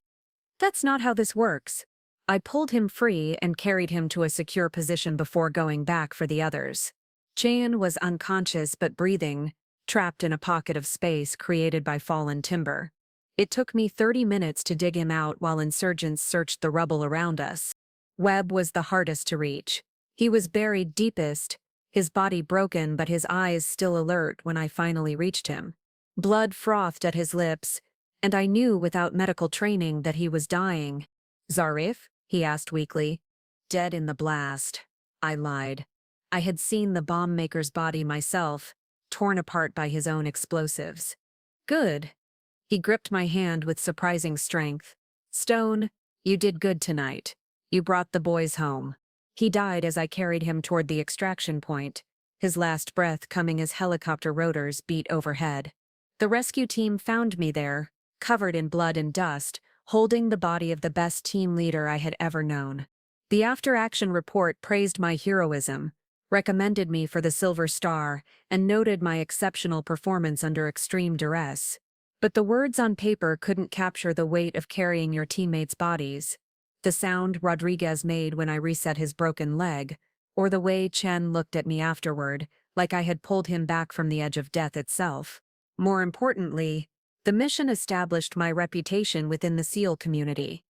"That's not how this works." I pulled him free and carried him to a secure position before going back for the others. Chan was unconscious but breathing, trapped in a pocket of space created by fallen timber. It took me 30 minutes to dig him out while insurgents searched the rubble around us. Webb was the hardest to reach. He was buried deepest, his body broken but his eyes still alert when I finally reached him. Blood frothed at his lips, and I knew without medical training that he was dying. "Zarif?" he asked weakly. "Dead in the blast," I lied. I had seen the bomb maker's body myself, torn apart by his own explosives. "Good." He gripped my hand with surprising strength. "Stone, you did good tonight. You brought the boys home." He died as I carried him toward the extraction point, his last breath coming as helicopter rotors beat overhead. The rescue team found me there, covered in blood and dust, holding the body of the best team leader I had ever known. The after-action report praised my heroism, recommended me for the Silver Star, and noted my exceptional performance under extreme duress. But the words on paper couldn't capture the weight of carrying your teammates' bodies. The sound Rodriguez made when I reset his broken leg, or the way Chen looked at me afterward, like I had pulled him back from the edge of death itself. More importantly, the mission established my reputation within the SEAL community.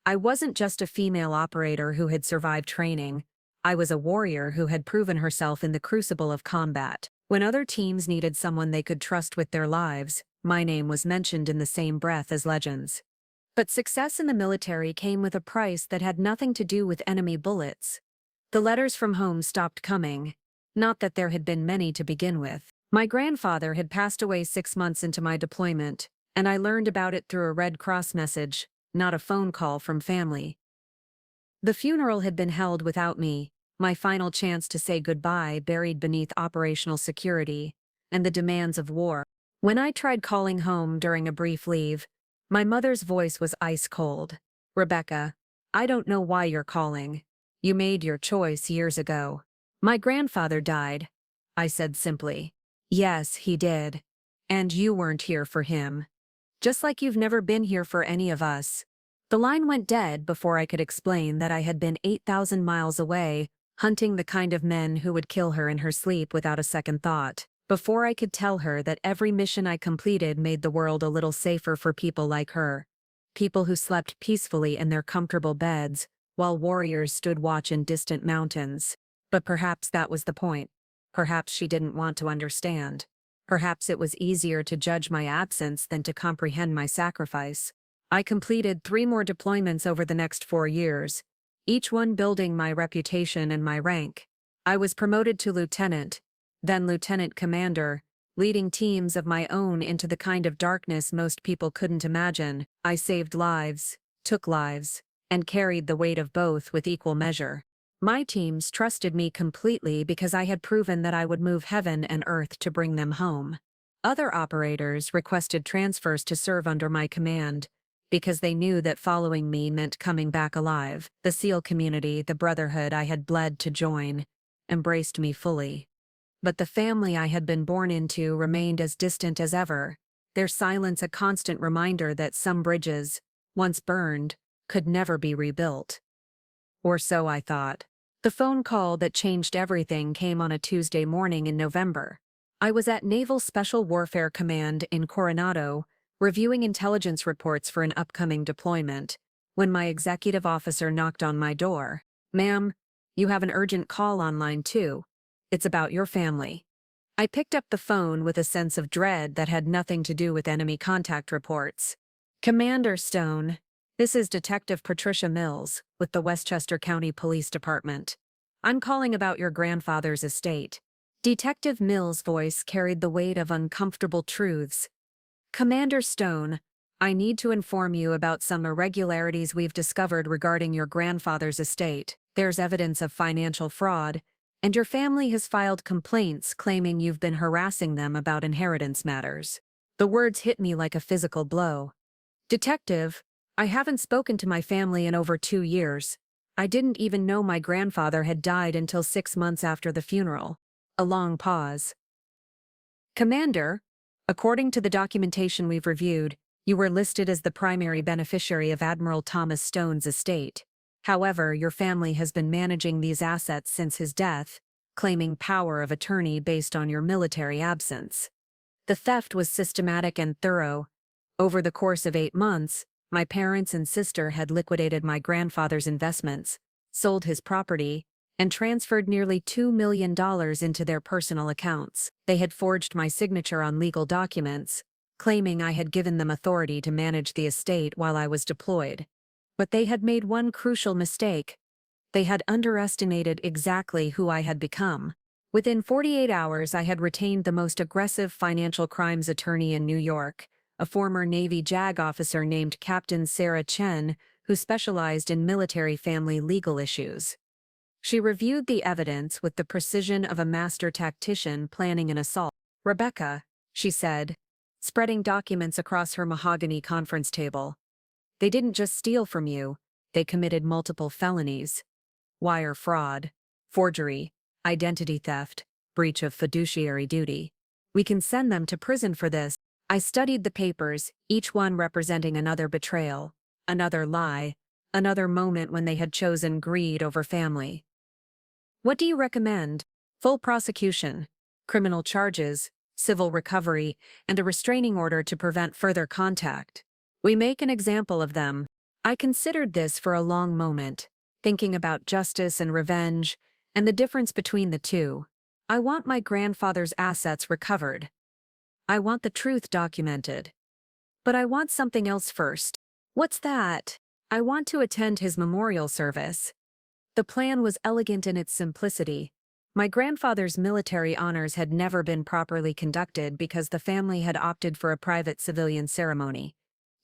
I wasn't just a female operator who had survived training. I was a warrior who had proven herself in the crucible of combat. When other teams needed someone they could trust with their lives, my name was mentioned in the same breath as legends. But success in the military came with a price that had nothing to do with enemy bullets. The letters from home stopped coming. Not that there had been many to begin with. My grandfather had passed away 6 months into my deployment, and I learned about it through a Red Cross message, not a phone call from family. The funeral had been held without me, my final chance to say goodbye buried beneath operational security and the demands of war. When I tried calling home during a brief leave, my mother's voice was ice cold. "Rebecca, I don't know why you're calling. You made your choice years ago." "My grandfather died," I said simply. "Yes, he did. And you weren't here for him. Just like you've never been here for any of us." The line went dead before I could explain that I had been 8,000 miles away, hunting the kind of men who would kill her in her sleep without a second thought. Before I could tell her that every mission I completed made the world a little safer for people like her. People who slept peacefully in their comfortable beds, while warriors stood watch in distant mountains. But perhaps that was the point. Perhaps she didn't want to understand. Perhaps it was easier to judge my absence than to comprehend my sacrifice. I completed 3 more deployments over the next 4 years, each one building my reputation and my rank. I was promoted to lieutenant, then lieutenant commander, leading teams of my own into the kind of darkness most people couldn't imagine. I saved lives, took lives, and carried the weight of both with equal measure. My teams trusted me completely because I had proven that I would move heaven and earth to bring them home. Other operators requested transfers to serve under my command, because they knew that following me meant coming back alive. The SEAL community, the brotherhood I had bled to join, embraced me fully. But the family I had been born into remained as distant as ever, their silence a constant reminder that some bridges, once burned, could never be rebuilt. Or so I thought. The phone call that changed everything came on a Tuesday morning in November. I was at Naval Special Warfare Command in Coronado, reviewing intelligence reports for an upcoming deployment, when my executive officer knocked on my door. "Ma'am, you have an urgent call on line 2. It's about your family." I picked up the phone with a sense of dread that had nothing to do with enemy contact reports. "Commander Stone, this is Detective Patricia Mills with the Westchester County Police Department. I'm calling about your grandfather's estate." Detective Mills' voice carried the weight of uncomfortable truths. "Commander Stone, I need to inform you about some irregularities we've discovered regarding your grandfather's estate. There's evidence of financial fraud, and your family has filed complaints claiming you've been harassing them about inheritance matters." The words hit me like a physical blow. Detective, I haven't spoken to my family in over 2 years. I didn't even know my grandfather had died until 6 months after the funeral. A long pause. Commander, according to the documentation we've reviewed, you were listed as the primary beneficiary of Admiral Thomas Stone's estate. However, your family has been managing these assets since his death, claiming power of attorney based on your military absence. The theft was systematic and thorough. Over the course of 8 months, my parents and sister had liquidated my grandfather's investments, sold his property, and transferred nearly $2 million into their personal accounts. They had forged my signature on legal documents, claiming I had given them authority to manage the estate while I was deployed. But they had made one crucial mistake. They had underestimated exactly who I had become. Within 48 hours, I had retained the most aggressive financial crimes attorney in New York, a former Navy JAG officer named Captain Sarah Chen, who specialized in military family legal issues. She reviewed the evidence with the precision of a master tactician planning an assault. "Rebecca," she said, spreading documents across her mahogany conference table. "They didn't just steal from you, they committed multiple felonies. Wire fraud, forgery, identity theft, breach of fiduciary duty. We can send them to prison for this." I studied the papers, each one representing another betrayal, another lie, another moment when they had chosen greed over family. "What do you recommend?" "Full prosecution, criminal charges, civil recovery, and a restraining order to prevent further contact. We make an example of them." I considered this for a long moment, thinking about justice and revenge, and the difference between the two. I want my grandfather's assets recovered. I want the truth documented. But I want something else first. "What's that?" "I want to attend his memorial service." The plan was elegant in its simplicity. My grandfather's military honors had never been properly conducted because the family had opted for a private civilian ceremony,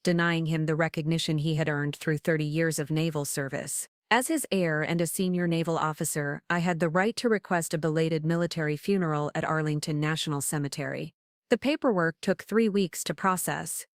denying him the recognition he had earned through 30 years of naval service. As his heir and a senior naval officer, I had the right to request a belated military funeral at Arlington National Cemetery. The paperwork took 3 weeks to process.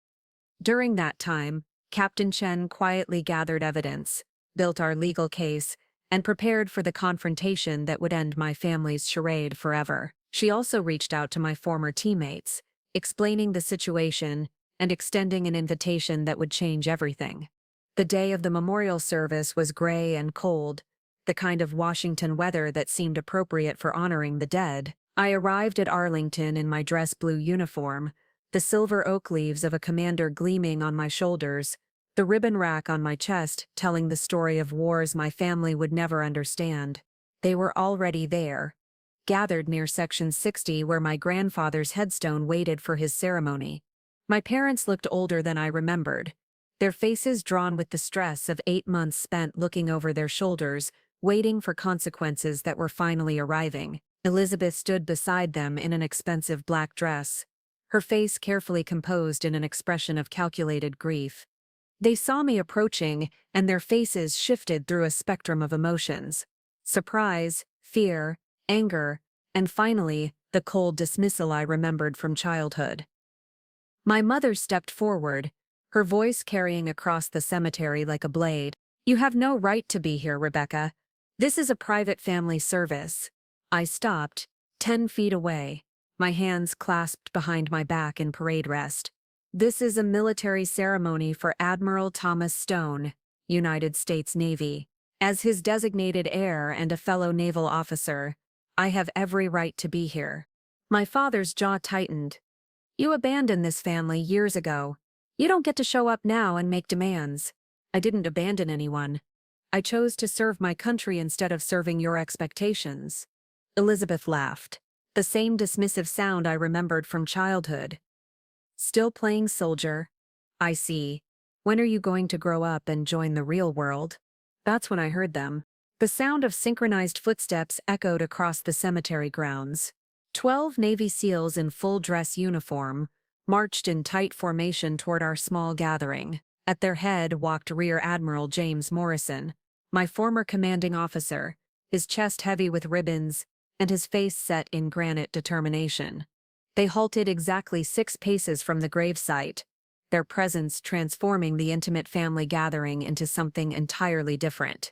During that time, Captain Chen quietly gathered evidence, built our legal case, and prepared for the confrontation that would end my family's charade forever. She also reached out to my former teammates, explaining the situation and extending an invitation that would change everything. The day of the memorial service was gray and cold, the kind of Washington weather that seemed appropriate for honoring the dead. I arrived at Arlington in my dress blue uniform, the silver oak leaves of a commander gleaming on my shoulders, the ribbon rack on my chest telling the story of wars my family would never understand. They were already there, gathered near Section 60 where my grandfather's headstone waited for his ceremony. My parents looked older than I remembered, their faces drawn with the stress of 8 months spent looking over their shoulders, waiting for consequences that were finally arriving. Elizabeth stood beside them in an expensive black dress, her face carefully composed in an expression of calculated grief. They saw me approaching, and their faces shifted through a spectrum of emotions: surprise, fear, anger, and finally, the cold dismissal I remembered from childhood. My mother stepped forward, her voice carrying across the cemetery like a blade. "You have no right to be here, Rebecca. This is a private family service." I stopped, 10 feet away, my hands clasped behind my back in parade rest. "This is a military ceremony for Admiral Thomas Stone, United States Navy. As his designated heir and a fellow naval officer, I have every right to be here." My father's jaw tightened. "You abandoned this family years ago. You don't get to show up now and make demands." "I didn't abandon anyone. I chose to serve my country instead of serving your expectations." Elizabeth laughed, the same dismissive sound I remembered from childhood. "Still playing soldier? I see. When are you going to grow up and join the real world?" That's when I heard them. The sound of synchronized footsteps echoed across the cemetery grounds. 12 Navy SEALs in full dress uniform marched in tight formation toward our small gathering. At their head walked Rear Admiral James Morrison, my former commanding officer, his chest heavy with ribbons and his face set in granite determination. They halted exactly 6 paces from the gravesite, their presence transforming the intimate family gathering into something entirely different.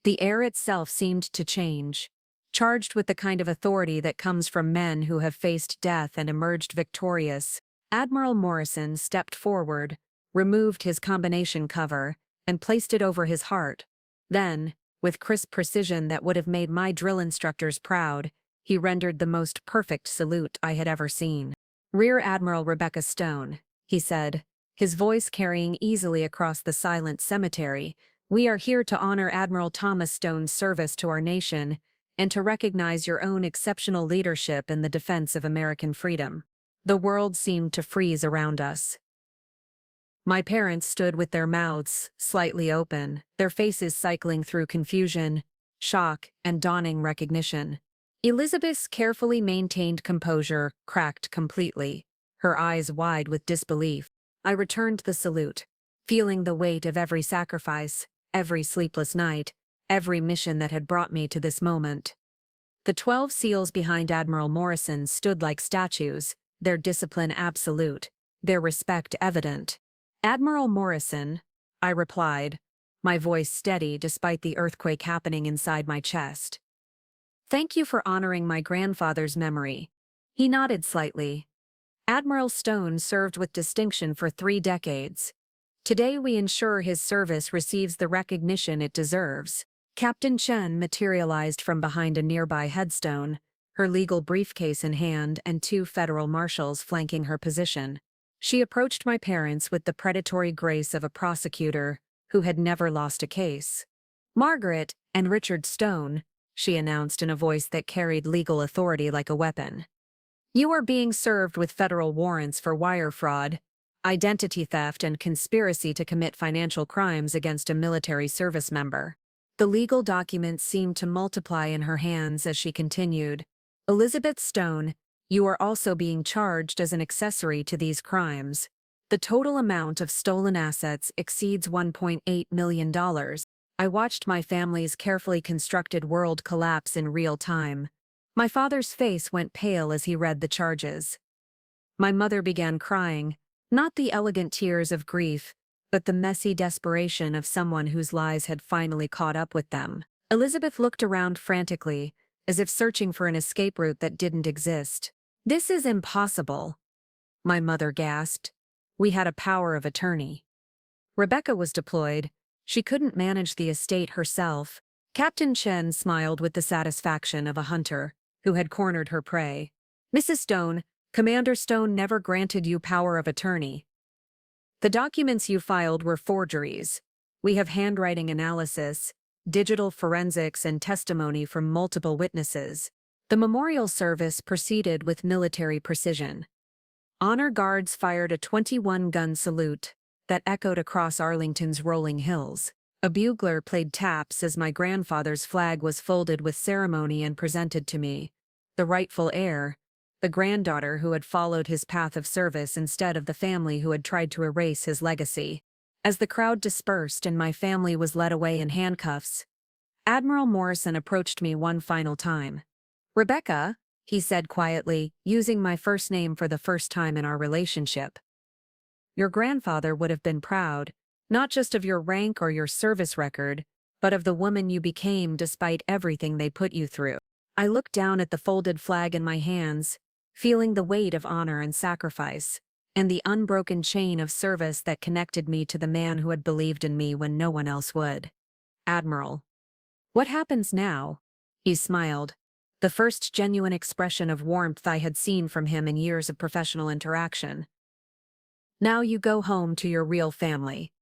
The air itself seemed to change, charged with the kind of authority that comes from men who have faced death and emerged victorious. Admiral Morrison stepped forward, removed his combination cover, and placed it over his heart. Then, with crisp precision that would have made my drill instructors proud, he rendered the most perfect salute I had ever seen. "Rear Admiral Rebecca Stone," he said, his voice carrying easily across the silent cemetery, "we are here to honor Admiral Thomas Stone's service to our nation and to recognize your own exceptional leadership in the defense of American freedom." The world seemed to freeze around us. My parents stood with their mouths slightly open, their faces cycling through confusion, shock, and dawning recognition. Elizabeth's carefully maintained composure cracked completely, her eyes wide with disbelief. I returned the salute, feeling the weight of every sacrifice, every sleepless night, every mission that had brought me to this moment. The 12 SEALs behind Admiral Morrison stood like statues, their discipline absolute, their respect evident. "Admiral Morrison," I replied, my voice steady despite the earthquake happening inside my chest. "Thank you for honoring my grandfather's memory." He nodded slightly. "Admiral Stone served with distinction for 3 decades. Today we ensure his service receives the recognition it deserves." Captain Chen materialized from behind a nearby headstone, her legal briefcase in hand and 2 federal marshals flanking her position. She approached my parents with the predatory grace of a prosecutor who had never lost a case. "Margaret and Richard Stone," she announced in a voice that carried legal authority like a weapon. "You are being served with federal warrants for wire fraud, identity theft, and conspiracy to commit financial crimes against a military service member." The legal documents seemed to multiply in her hands as she continued. "Elizabeth Stone, you are also being charged as an accessory to these crimes. The total amount of stolen assets exceeds $1.8 million. I watched my family's carefully constructed world collapse in real time. My father's face went pale as he read the charges. My mother began crying, not the elegant tears of grief, but the messy desperation of someone whose lies had finally caught up with them. Elizabeth looked around frantically, as if searching for an escape route that didn't exist. "This is impossible," my mother gasped. "We had a power of attorney." Rebecca was deployed. She couldn't manage the estate herself. Captain Chen smiled with the satisfaction of a hunter who had cornered her prey. "Mrs. Stone, Commander Stone never granted you power of attorney. The documents you filed were forgeries. We have handwriting analysis, digital forensics, and testimony from multiple witnesses." The memorial service proceeded with military precision. Honor guards fired a 21-gun salute that echoed across Arlington's rolling hills. A bugler played taps as my grandfather's flag was folded with ceremony and presented to me, the rightful heir, the granddaughter who had followed his path of service instead of the family who had tried to erase his legacy. As the crowd dispersed and my family was led away in handcuffs, Admiral Morrison approached me one final time. "Rebecca," he said quietly, using my first name for the first time in our relationship. "Your grandfather would have been proud, not just of your rank or your service record, but of the woman you became despite everything they put you through." I looked down at the folded flag in my hands, feeling the weight of honor and sacrifice, and the unbroken chain of service that connected me to the man who had believed in me when no one else would. "Admiral, what happens now?" He smiled, the first genuine expression of warmth I had seen from him in years of professional interaction. "Now you go home to your real family.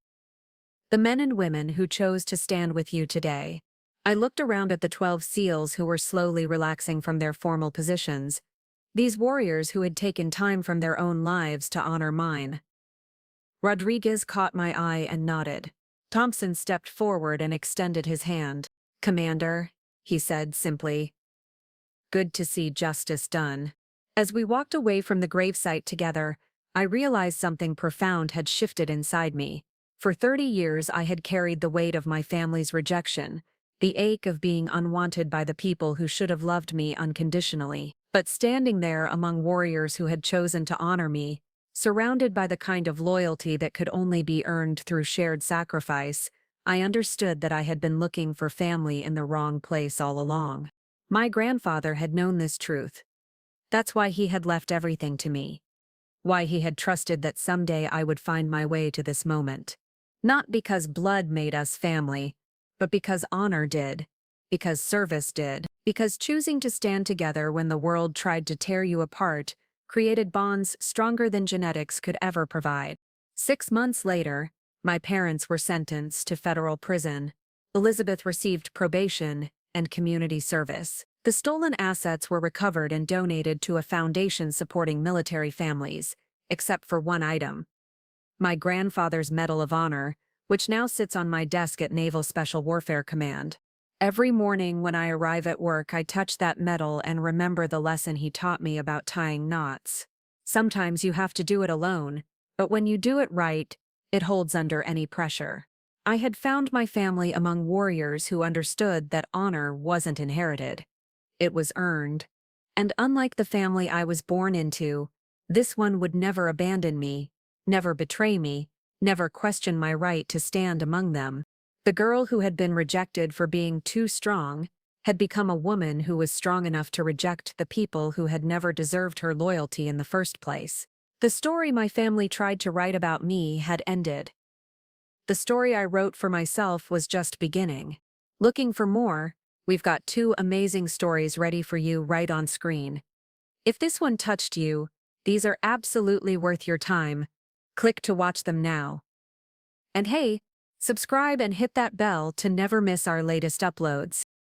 The men and women who chose to stand with you today." I looked around at the 12 SEALs who were slowly relaxing from their formal positions, these warriors who had taken time from their own lives to honor mine. Rodriguez caught my eye and nodded. Thompson stepped forward and extended his hand. "Commander," he said simply. "Good to see justice done." As we walked away from the gravesite together, I realized something profound had shifted inside me. For 30 years I had carried the weight of my family's rejection, the ache of being unwanted by the people who should have loved me unconditionally. But standing there among warriors who had chosen to honor me, Surrounded by the kind of loyalty that could only be earned through shared sacrifice, I understood that I had been looking for family in the wrong place all along. My grandfather had known this truth. That's why he had left everything to me. Why he had trusted that someday I would find my way to this moment. Not because blood made us family, but because honor did. Because service did. Because choosing to stand together when the world tried to tear you apart created bonds stronger than genetics could ever provide. 6 months later, my parents were sentenced to federal prison. Elizabeth received probation and community service. The stolen assets were recovered and donated to a foundation supporting military families, except for one item. My grandfather's Medal of Honor, which now sits on my desk at Naval Special Warfare Command. Every morning when I arrive at work, I touch that medal and remember the lesson he taught me about tying knots. Sometimes you have to do it alone, but when you do it right, it holds under any pressure. I had found my family among warriors who understood that honor wasn't inherited. It was earned. And unlike the family I was born into, this one would never abandon me, never betray me, never question my right to stand among them. The girl who had been rejected for being too strong had become a woman who was strong enough to reject the people who had never deserved her loyalty in the first place. The story my family tried to write about me had ended. The story I wrote for myself was just beginning. Looking for more? We've got 2 amazing stories ready for you right on screen. If this one touched you, these are absolutely worth your time. Click to watch them now. And hey, subscribe and hit that bell to never miss our latest uploads.